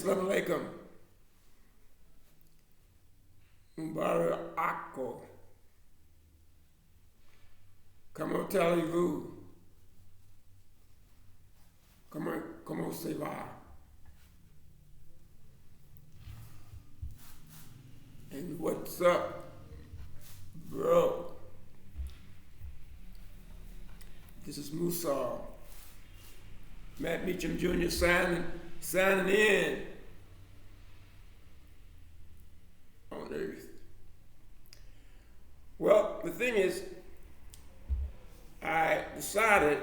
Assalamu alaikum. Mubarak. Comment allez-vous? Comment ça va? And what's up, bro? This is Musa. Matt Meacham Jr. signing in on Earth. Well, the thing is, I decided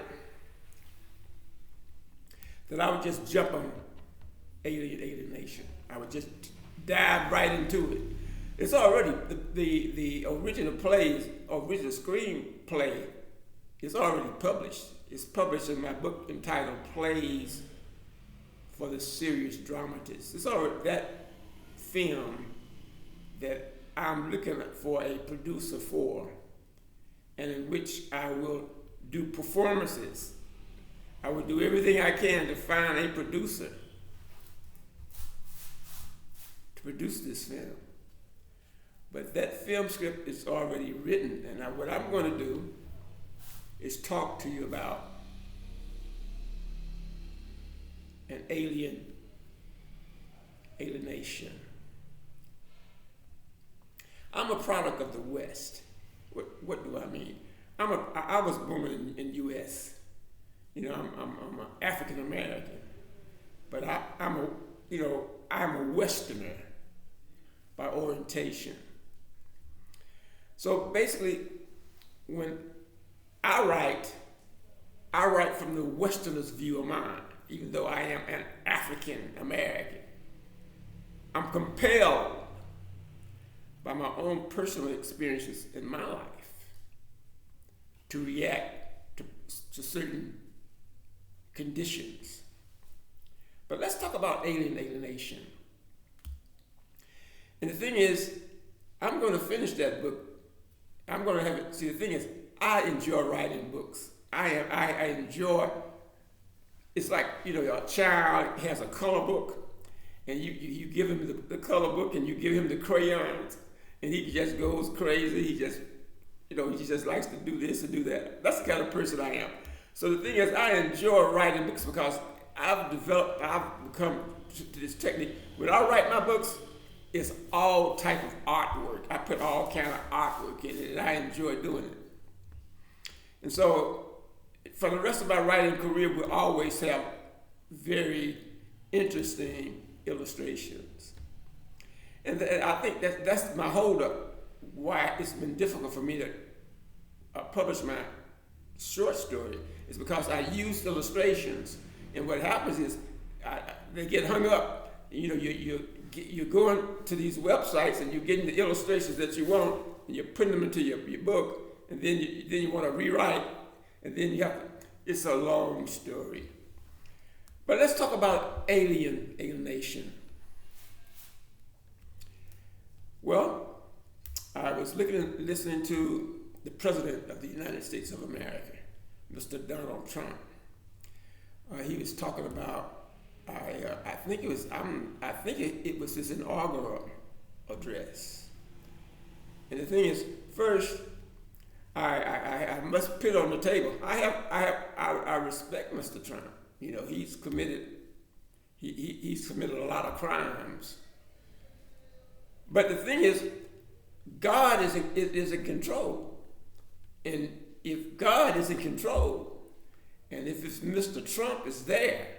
that I would just jump on Alienation. I would just dive right into it. It's already, the original screenplay is already published. It's published in my book entitled Plays for the Serious Dramatist. It's already that film that I'm looking for a producer for, and in which I will do performances. I will do everything I can to find a producer to produce this film. But that film script is already written, and what I'm going to do is talk to you about an alienation. I'm a product of the West. What do I mean? I was born in U.S. You know, I'm an African American, but I'm a Westerner by orientation. So basically, when I write from the Westerner's view of mind, even though I am an African American. I'm compelled by my own personal experiences in my life to react to certain conditions. But let's talk about alienation. And the thing is, I'm going to finish that book. I'm going to have it. See, the thing is, I enjoy writing books. I enjoy. It's like, you know, a child has a color book, and you give him the color book, and you give him the crayons, and he just goes crazy. He just likes to do this and do that. That's the kind of person I am. So the thing is, I enjoy writing books because I've become to this technique. When I write my books, it's all type of artwork. I put all kind of artwork in it, and I enjoy doing it. And so, for the rest of my writing career, we'll always have very interesting illustrations. And I think that's my holdup, why it's been difficult for me to publish my short story, is because I use illustrations. And what happens is they get hung up. You know, you're going to these websites and you're getting the illustrations that you want, and you're putting them into your book, and then you want to rewrite, and then you have to. It's a long story. But let's talk about alienation. Well, I was listening to the President of the United States of America, Mr. Donald Trump. He was talking about. I think it was his inaugural address. And the thing is, first, I must put on the table. I respect Mr. Trump. You know, he's committed a lot of crimes. But the thing is, God is in control. And if God is in control, and if it's Mr. Trump is there,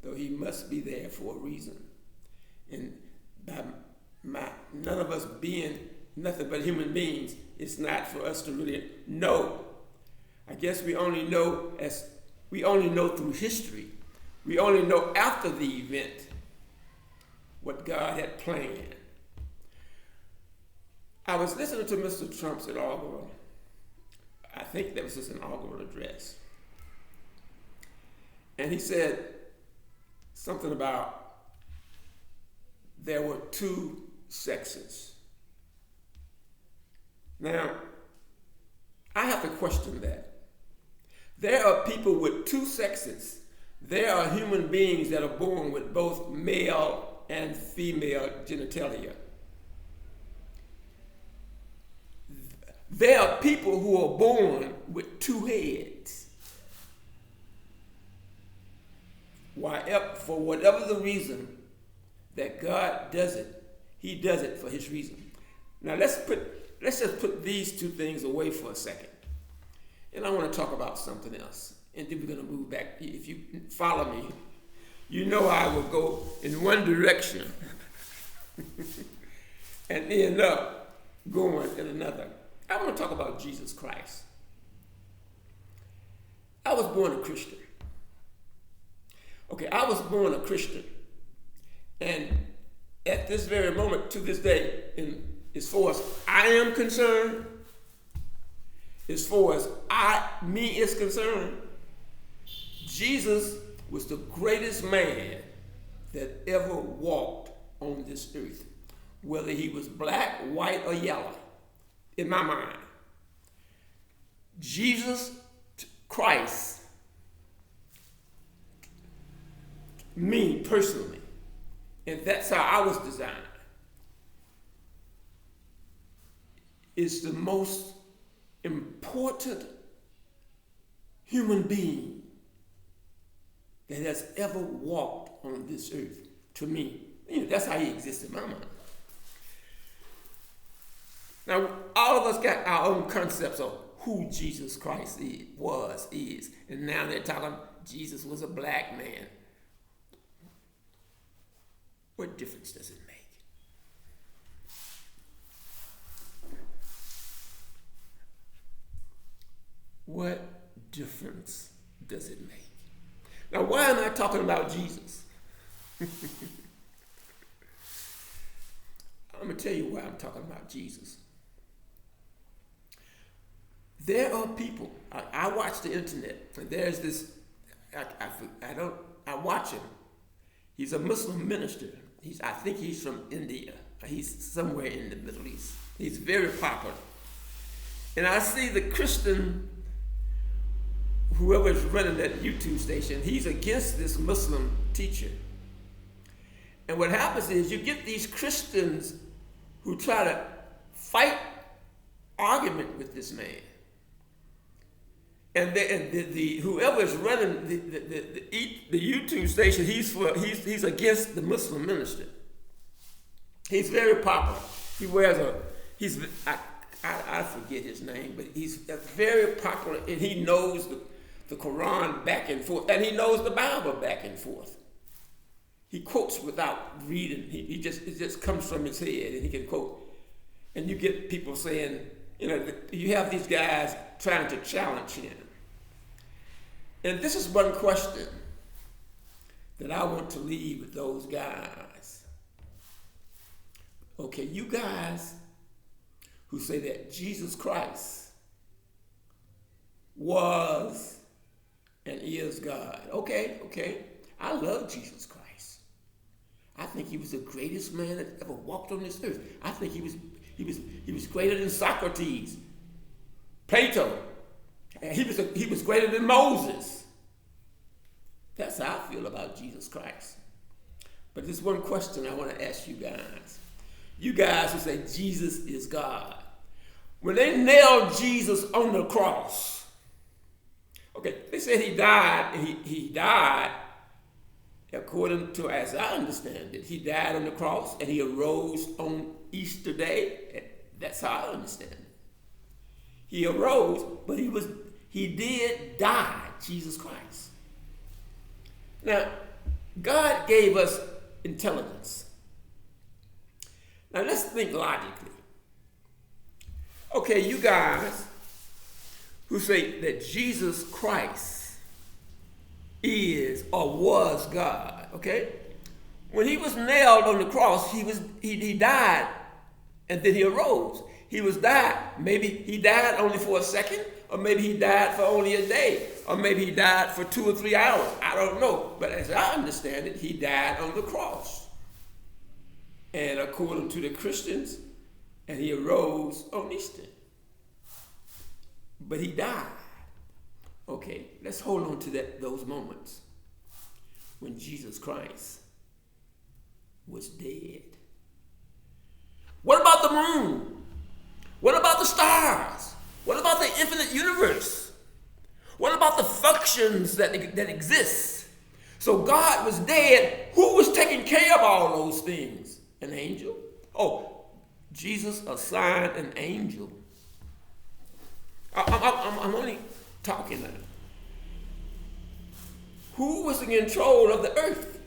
though he must be there for a reason. And by none of us being nothing but human beings, it's not for us to really know. I guess we only know through history. We only know after the event what God had planned. I was listening to Mr. Trump's inaugural. I think that was his inaugural address. And he said something about there were two sexes. Now, I have to question that. There are people with two sexes There are human beings that are born with both male and female genitalia. There are people who are born with two heads. For whatever the reason that God does it, he does it for his reason. Now let's just put these two things away for a second. And I want to talk about something else. And then we're going to move back. If you follow me, you know I will go in one direction and end up going in another. I want to talk about Jesus Christ. I was born a Christian. Okay, I was born a Christian. And at this very moment, to this day, as far as I am concerned, as far as me is concerned, Jesus was the greatest man that ever walked on this earth, whether he was black, white, or yellow, in my mind. Jesus Christ, me personally, and that's how I was designed, is the most important human being that has ever walked on this earth, to me. That's how he exists in my mind. Now, all of us got our own concepts of who Jesus Christ is. And now they're talking Jesus was a black man. What difference does it make? What difference does it make? Now, why am I talking about Jesus? I'm going to tell you why I'm talking about Jesus. There are people, I watch the internet, and there's this, I watch him. He's a Muslim minister. I think he's from India. He's somewhere in the Middle East. He's very popular. And I see the Christian, whoever's running that YouTube station, he's against this Muslim teacher. And what happens is you get these Christians who try to fight argument with this man. And whoever is running the YouTube station, he's against the Muslim minister. He's very popular. He wears I forget his name, but he's very popular, and he knows the Quran back and forth, and he knows the Bible back and forth. He quotes without reading. It just comes from his head, and he can quote. And you get people saying, you have these guys trying to challenge him. And this is one question that I want to leave with those guys. Okay, you guys who say that Jesus Christ was and is God. Okay. I love Jesus Christ. I think he was the greatest man that ever walked on this earth. I think he was greater than Socrates, Plato. He was greater than Moses. That's how I feel about Jesus Christ. But there's one question I want to ask you guys. You guys who say Jesus is God. When they nailed Jesus on the cross, okay, they said he died, and he died, according to, as I understand it, he died on the cross and he arose on Easter Day. That's how I understand it. He arose, but he did die, Jesus Christ. Now, God gave us intelligence. Now, let's think logically. Okay, you guys who say that Jesus Christ is or was God, okay? When he was nailed on the cross, he died, and then he arose. Maybe he died only for a second, or maybe he died for only a day, or maybe he died for 2 or 3 hours. I don't know. But as I understand it, he died on the cross. And according to the Christians, and he arose on Easter. But he died. Okay, let's hold on to those moments. when Jesus Christ was dead. What about the moon? What about the stars? What about the infinite universe? What about the functions that exist? So God was dead. Who was taking care of all those things? An angel? Oh, Jesus assigned an angel. I'm only talking now. Who was in control of the earth?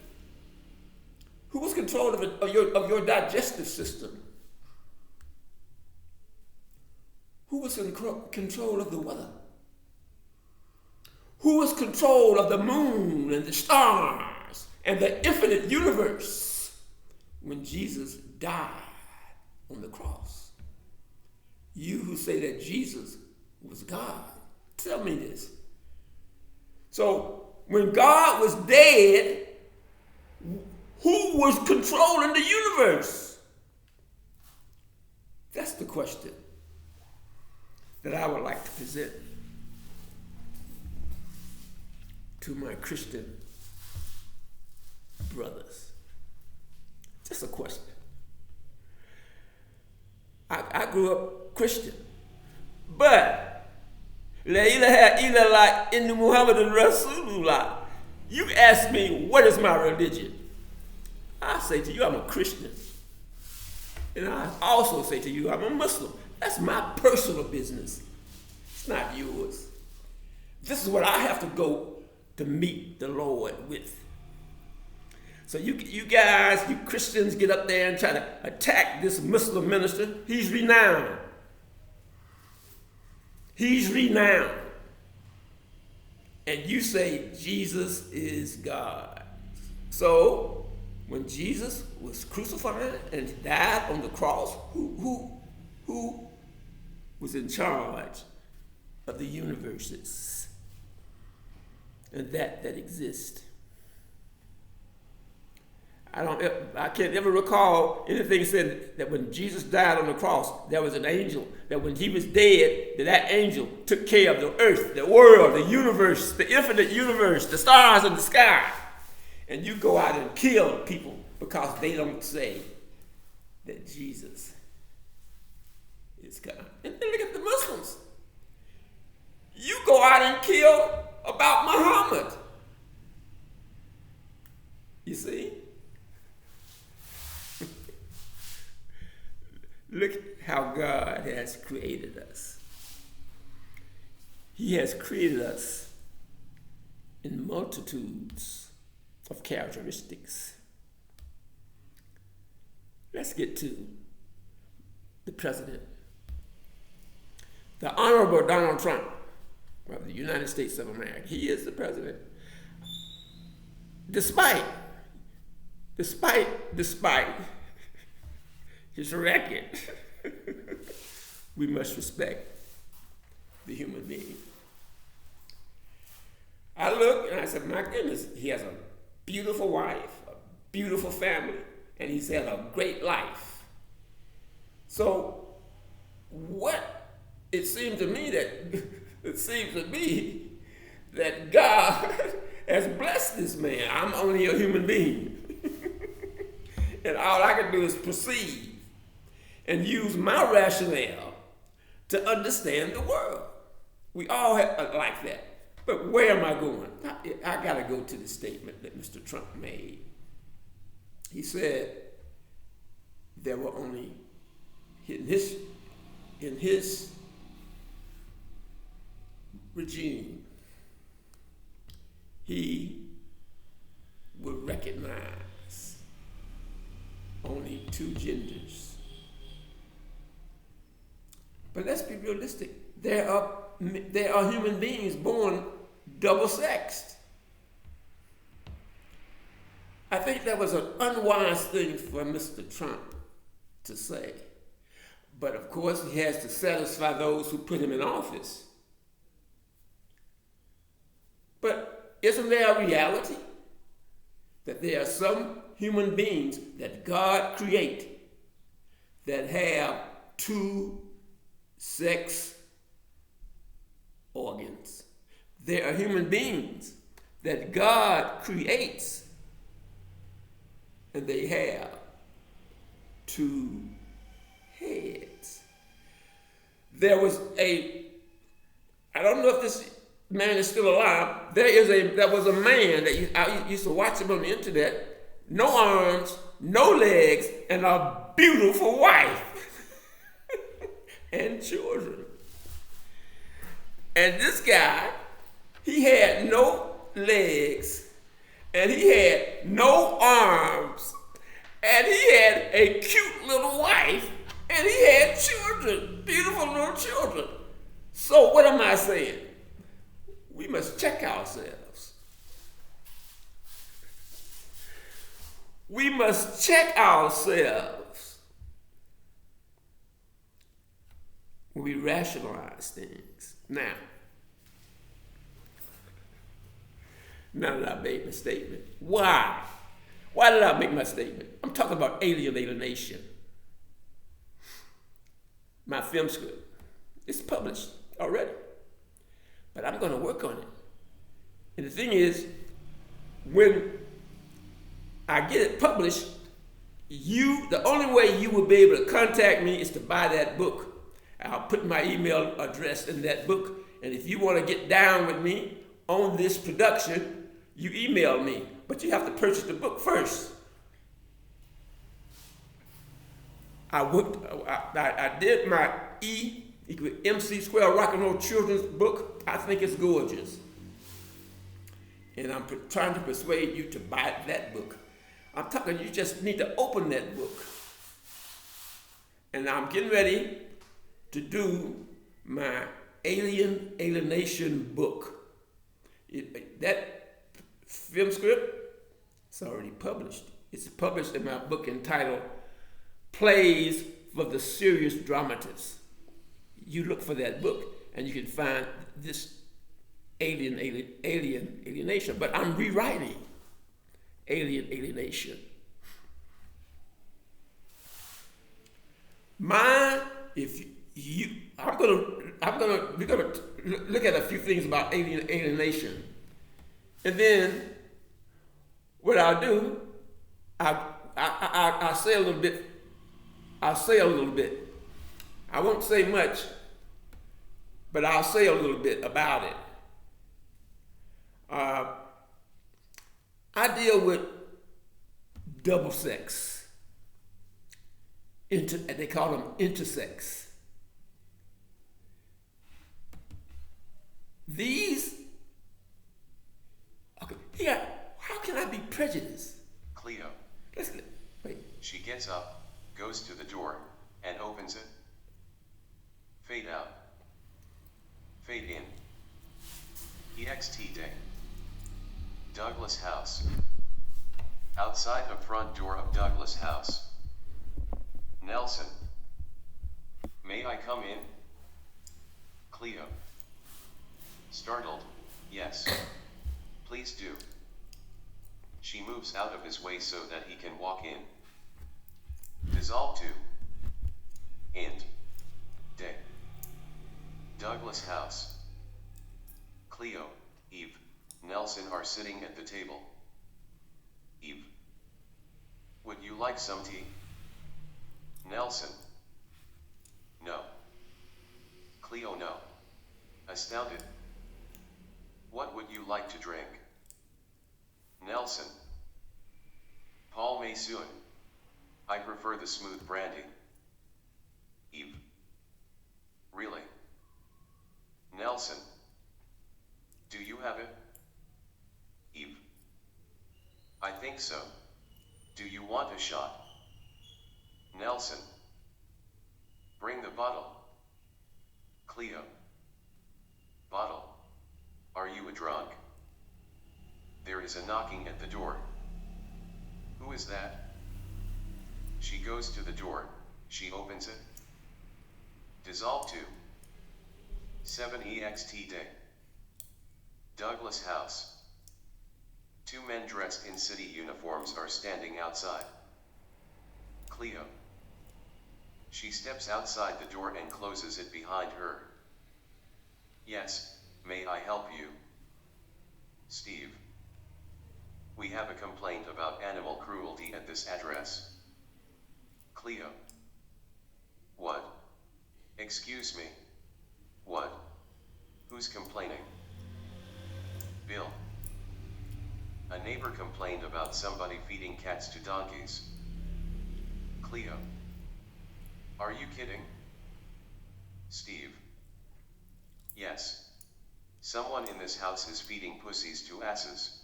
Who was in control of your digestive system? Who was in control of the weather? Who was in control of the moon and the stars and the infinite universe when Jesus died on the cross? You who say that Jesus was God, tell me this. So when God was dead, who was controlling the universe? That's the question that I would like to present to my Christian brothers. Just a question. I grew up Christian, but La ilaha illallah in the Muhammadan Rasulullah. You ask me, what is my religion? I say to you, I'm a Christian. And I also say to you, I'm a Muslim. That's my personal business. It's not yours. This is what I have to go to meet the Lord with. So you guys, you Christians, get up there and try to attack this Muslim minister. He's renowned. He's renowned. And you say Jesus is God. So when Jesus was crucified and died on the cross, who was in charge of the universes and that exist? I can't ever recall anything said that when Jesus died on the cross, there was an angel, that when he was dead, that angel took care of the earth, the world, the universe, the infinite universe, the stars in the sky. And you go out and kill people because they don't say that Jesus is God. And then look at the Muslims. You go out and kill about Muhammad. You see? Look how God has created us. He has created us in multitudes of characteristics. Let's get to the president. The Honorable Donald Trump of the United States of America. He is the president. Despite his record, we must respect the human being. I look and I said, my goodness, he has a beautiful wife, a beautiful family, and he's had a great life. So it seems to me that God has blessed this man. I'm only a human being. And all I can do is perceive and use my rationale to understand the world. We all have like that. But where am I going? I got to go to the statement that Mr. Trump made. He said there were only, in his regime, he would recognize only two genders. But let's be realistic. There are human beings born double-sexed. I think that was an unwise thing for Mr. Trump to say. But of course, he has to satisfy those who put him in office. But isn't there a reality that there are some human beings that God created that have two sex organs? There are human beings that God creates and they have 2 heads. There was I don't know if this man is still alive. There was a man that I used to watch him on the internet. No arms, no legs, and a beautiful wife and children. And this guy, he had no legs, and he had no arms, and he had a cute little wife, and he had children, beautiful little children. So what am I saying? We must check ourselves. We must check ourselves when we rationalize things. Now that I made my statement, why? Why did I make my statement? I'm talking about alienation. My film script. It's published already. But I'm going to work on it. And the thing is, when I get it published, the only way you will be able to contact me is to buy that book. I'll put my email address in that book. And if you want to get down with me on this production, you email me. But you have to purchase the book first. I did my E=MC² rock and roll children's book. I think it's gorgeous. And I'm trying to persuade you to buy that book. I'm talking, you just need to open that book. And I'm getting ready to do my Alienation book. That film script, it's already published. It's published in my book entitled Plays for the Serious Dramatist. You look for that book and you can find this alienation. But I'm rewriting Alienation. We're gonna look at a few things about alienation, and then what I'll do, I'll say a little bit. I'll say a little bit. I won't say much, but I'll say a little bit about it. I deal with double sex. They call them intersex. These, okay, yeah, how can I be prejudiced? Cleo. Listen, wait. She gets up, goes to the door, and opens it. Fade out. Fade in. EXT day. Douglas House. Outside the front door of Douglas House. Nelson. May I come in? Cleo. Startled, yes. Please do. She moves out of his way so that he can walk in. Dissolve to. Int. Day. Douglas House. Cleo, Eve, Nelson are sitting at the table. Eve. Would you like some tea? Nelson. No. Cleo, no. Astounded. What would you like to drink? Nelson. Paul Maysoon. I prefer the smooth brandy. Eve. Really? Nelson. Do you have it? Eve. I think so. Do you want a shot? Nelson. Bring the bottle. Cleo. Bottle. Are you a drunk? There is a knocking at the door. Who is that? She goes to the door, she opens it. Dissolve to. 7 EXT day. Douglas House. 2 men dressed in city uniforms are standing outside. Cleo. She steps outside the door and closes it behind her. Yes, may I help you? Steve. We have a complaint about animal cruelty at this address. Cleo. What? Excuse me. What? Who's complaining? Bill. A neighbor complained about somebody feeding cats to donkeys. Cleo. Are you kidding? Steve. Yes. Someone in this house is feeding pussies to asses.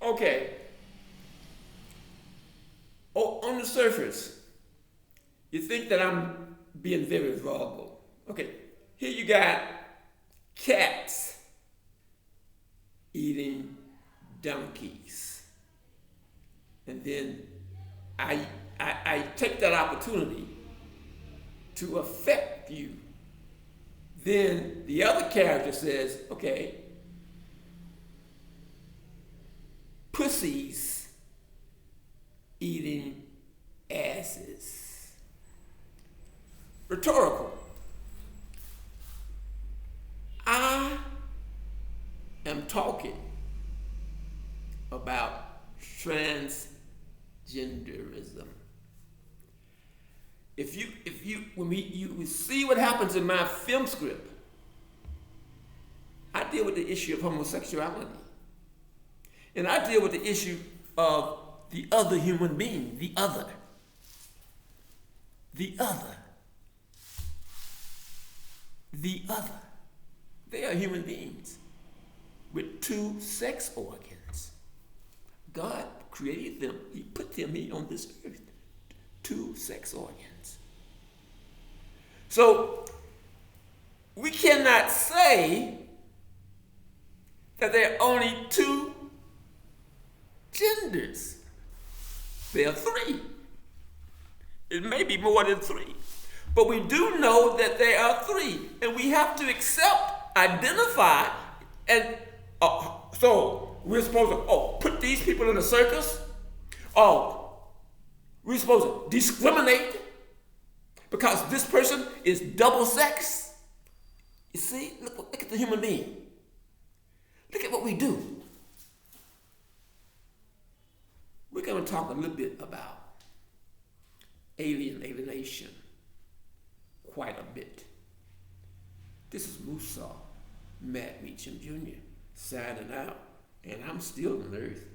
Okay. Oh, on the surface, you think that I'm being very vulgar. Okay, here you got cats eating donkeys. And then I take that opportunity to affect you. Then the other character says, okay, pussies eating asses. Rhetorical. I am talking about transgenderism. When you see what happens in my film script, I deal with the issue of homosexuality. And I deal with the issue of the other human being, the other. The other. The other. They are human beings with two sex organs. God created them. He put them here on this earth. Two sex organs. So, we cannot say that there are only two genders. There are three. It may be more than three. But we do know that there are three. And we have to accept, identify, and so we're supposed to, put these people in a circus? We're supposed to discriminate because this person is double sex? You see, look at the human being. Look at what we do. We're going to talk a little bit about alienation, quite a bit. This is Musa, Matt Meacham Jr., signing out, and I'm still on Earth.